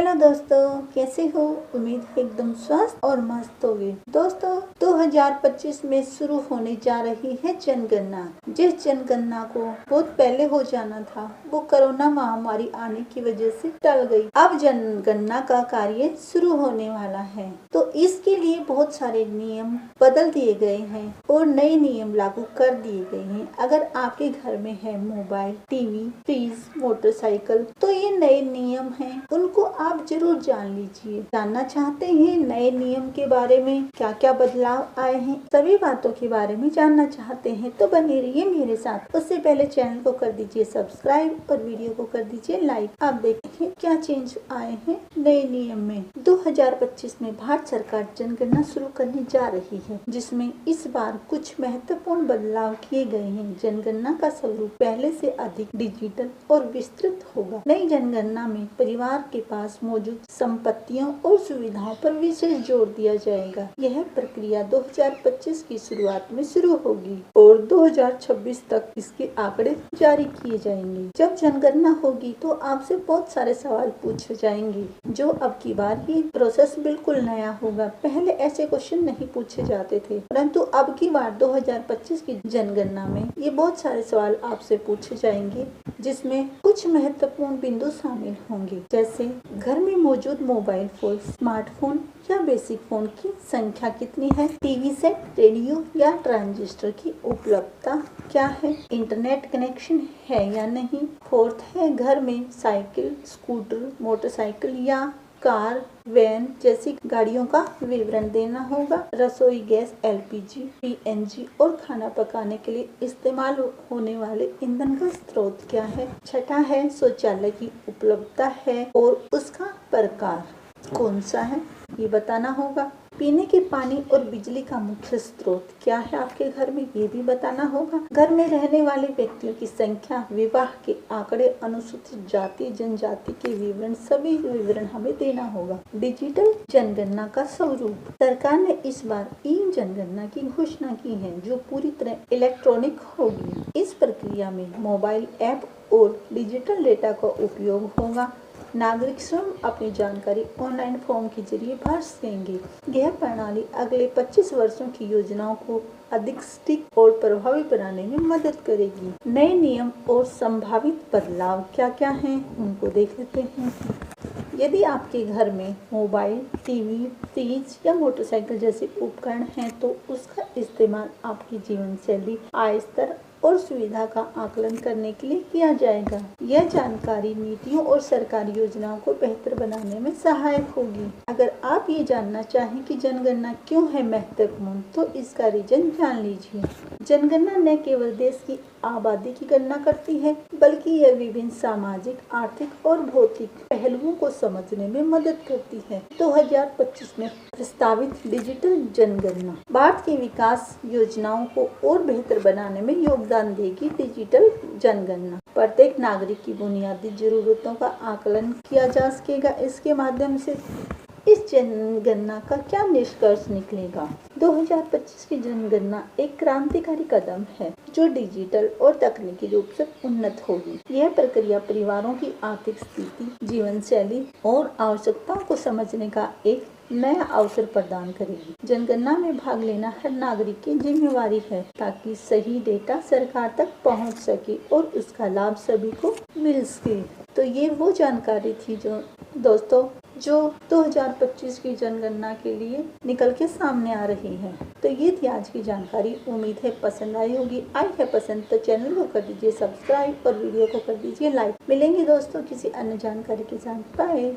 Hello दोस्तों, कैसे हो? उम्मीद है एकदम स्वस्थ और मस्त होगे। दोस्तों 2025 में शुरू होने जा रही है जनगणना। जिस जनगणना को बहुत पहले हो जाना था वो कोरोना महामारी आने की वजह से टल गई। अब जनगणना का कार्य शुरू होने वाला है, तो इसके लिए बहुत सारे नियम बदल दिए गए हैं और नए नियम लागू कर दिए गए हैं। अगर आपके घर में है मोबाइल, टीवी, फ्रिज, मोटरसाइकिल, तो ये नए नियम हैं, उनको आप जरूर जान लीजिए। जानना चाहते हैं नए नियम के बारे में, क्या क्या बदलाव आए हैं, सभी बातों के बारे में जानना चाहते हैं तो बने रहिए मेरे साथ। उससे पहले चैनल को कर दीजिए सब्सक्राइब और वीडियो को कर दीजिए लाइक। आप देखिए क्या चेंज आए हैं नए नियम में। 2025 में भारत सरकार जनगणना शुरू करने जा रही है, जिसमें इस बार कुछ महत्वपूर्ण बदलाव किए गए हैं। जनगणना का स्वरूप पहले से अधिक डिजिटल और विस्तृत होगा। नई जनगणना में परिवार के पास मौजूद संपत्तियों और सुविधाओं पर विशेष जोर दिया जाएगा। यह प्रक्रिया 2025 की शुरुआत में शुरू होगी और 2026 तक इसके आंकड़े जारी किए जाएंगे। जब जनगणना होगी तो आपसे बहुत सारे सवाल पूछे जाएंगे, जो अब की बार ये प्रोसेस बिल्कुल नया होगा। पहले ऐसे क्वेश्चन नहीं पूछे जाते थे, परंतु अब की बार 2025 की जनगणना में ये बहुत सारे सवाल आपसे पूछे जाएंगे, जिसमें कुछ महत्वपूर्ण बिंदु शामिल होंगे, जैसे घर में मौजूद मोबाइल फोन, स्मार्टफोन या बेसिक फोन की संख्या कितनी है, टीवी सेट, रेडियो या ट्रांजिस्टर की उपलब्धता क्या है, इंटरनेट कनेक्शन है या नहीं। फोर्थ है घर में साइकिल, स्कूटर, मोटरसाइकिल या कार, वैन जैसी गाड़ियों का विवरण देना होगा। रसोई गैस, एलपीजी, पीएनजी और खाना पकाने के लिए इस्तेमाल होने वाले ईंधन का स्रोत क्या है। छठा है शौचालय की उपलब्धता है और उसका प्रकार कौन सा है, ये बताना होगा। पीने के पानी और बिजली का मुख्य स्रोत क्या है आपके घर में, ये भी बताना होगा। घर में रहने वाले व्यक्तियों की संख्या, विवाह के आंकड़े, अनुसूचित जाति जनजाति के विवरण, सभी विवरण हमें देना होगा। डिजिटल जनगणना का स्वरूप। सरकार ने इस बार ई जनगणना की घोषणा की है, जो पूरी तरह इलेक्ट्रॉनिक होगी। इस प्रक्रिया में मोबाइल ऐप और डिजिटल डेटा का उपयोग होगा। नागरिक स्वयं अपनी जानकारी ऑनलाइन फॉर्म के जरिए भर सकेंगे। यह प्रणाली अगले 25 वर्षों की योजनाओं को अधिक सटीक और प्रभावी बनाने में मदद करेगी। नए नियम और संभावित बदलाव क्या क्या हैं, उनको देख लेते हैं। यदि आपके घर में मोबाइल, टीवी, फ्रिज या मोटरसाइकिल जैसे उपकरण हैं, तो उसका इस्तेमाल आपकी जीवन शैली, आय स्तर और सुविधा का आकलन करने के लिए किया जाएगा। यह जानकारी नीतियों और सरकारी योजनाओं को बेहतर बनाने में सहायक होगी। अगर आप ये जानना चाहें कि जनगणना क्यों है महत्वपूर्ण, तो इसका रीजन जान लीजिए। जनगणना न केवल देश की आबादी की गणना करती है, बल्कि यह विभिन्न सामाजिक, आर्थिक और भौतिक पहलुओं को समझने में मदद करती है। 2025 में प्रस्तावित डिजिटल जनगणना भारत की विकास योजनाओं को और बेहतर बनाने में योगदान देगी। डिजिटल जनगणना प्रत्येक नागरिक की बुनियादी जरूरतों का आकलन किया जा सकेगा। इसके माध्यम से इस जनगणना का क्या निष्कर्ष निकलेगा। 2025 की जनगणना एक क्रांतिकारी कदम है, जो डिजिटल और तकनीकी रूप से उन्नत होगी। यह प्रक्रिया परिवारों की आर्थिक स्थिति, जीवन शैली और आवश्यकताओं को समझने का एक नया अवसर प्रदान करेगी। जनगणना में भाग लेना हर नागरिक की जिम्मेवारी है, ताकि सही डेटा सरकार तक पहुंच सके और उसका लाभ सभी को मिल सके। तो ये वो जानकारी थी जो 2025 की जनगणना के लिए निकल के सामने आ रही है। तो ये थी आज की जानकारी। उम्मीद है पसंद आई होगी। आई है पसंद तो चैनल को कर दीजिए सब्सक्राइब और वीडियो को कर दीजिए लाइक। मिलेंगे दोस्तों किसी अन्य जानकारी के साथ। बाय।